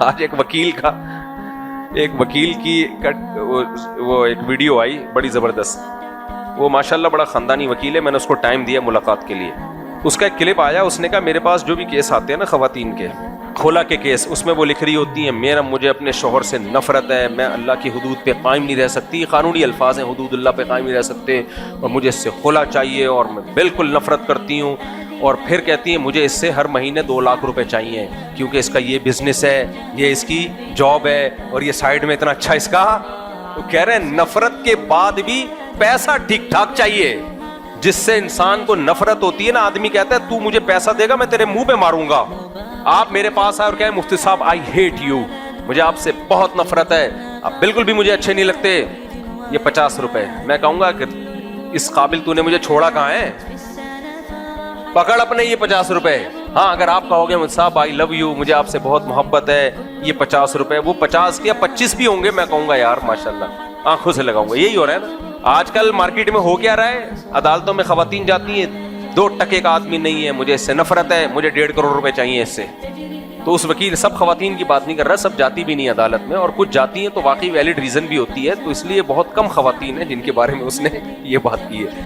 آج ایک وکیل کی وہ ایک ویڈیو آئی بڑی زبردست. وہ ماشاءاللہ بڑا خاندانی وکیل ہے, میں نے اس کو ٹائم دیا ملاقات کے لیے. اس کا ایک کلپ آیا, اس نے کہا میرے پاس جو بھی کیس آتے ہیں نا خواتین کے, کھولا کے کیس, اس میں وہ لکھ رہی ہوتی ہیں مجھے اپنے شوہر سے نفرت ہے, میں اللہ کی حدود پہ قائم نہیں رہ سکتی, قانونی الفاظ ہیں, حدود اللہ پہ قائم نہیں رہ سکتے, اور مجھے اس سے خلا چاہیے اور میں بالکل نفرت کرتی ہوں. اور پھر کہتی ہیں مجھے اس سے ہر مہینے 2 لاکھ روپے چاہیے کیونکہ اس کا یہ بزنس ہے, یہ اس کی جاب ہے, اور یہ سائیڈ میں اتنا اچھا اس کا. تو کہہ رہے ہیں نفرت کے بعد بھی پیسہ ٹھیک ٹھاک چاہیے. جس سے انسان کو نفرت ہوتی ہے نا, آدمی کہتا ہے تو مجھے پیسہ دے گا میں تیرے منہ پہ ماروں گا. آپ میرے پاس آئے اور کہیں مفتی صاحب آئی ہیٹ یو, مجھے آپ سے بہت نفرت ہے, آپ بالکل بھی مجھے اچھے نہیں لگتے, یہ 50 روپے. میں کہوں گا کہ اس قابل تو نے مجھے چھوڑا کہاں ہے, پکڑ اپنے یہ 50 روپے. ہاں اگر آپ کہو گے مفتی صاحب آئی لو یو, مجھے آپ سے بہت محبت ہے, یہ 50 روپے, وہ 50 یا 25 بھی ہوں گے, میں کہوں گا یار ماشاءاللہ آنکھوں سے لگاؤں گا. یہی ہو رہا ہے نا آج کل مارکیٹ میں. ہو کیا رہا ہے, عدالتوں میں خواتین جاتی ہیں, 2 ٹکے کا آدمی نہیں ہے, مجھے اس سے نفرت ہے, مجھے 1.5 کروڑ روپے چاہیے اس سے. تو اس وکیل سب خواتین کی بات نہیں کر رہا, سب جاتی بھی نہیں عدالت میں, اور کچھ جاتی ہیں تو واقعی ویلڈ ریزن بھی ہوتی ہے, تو اس لیے بہت کم خواتین ہیں جن کے بارے میں اس نے یہ بات کی ہے.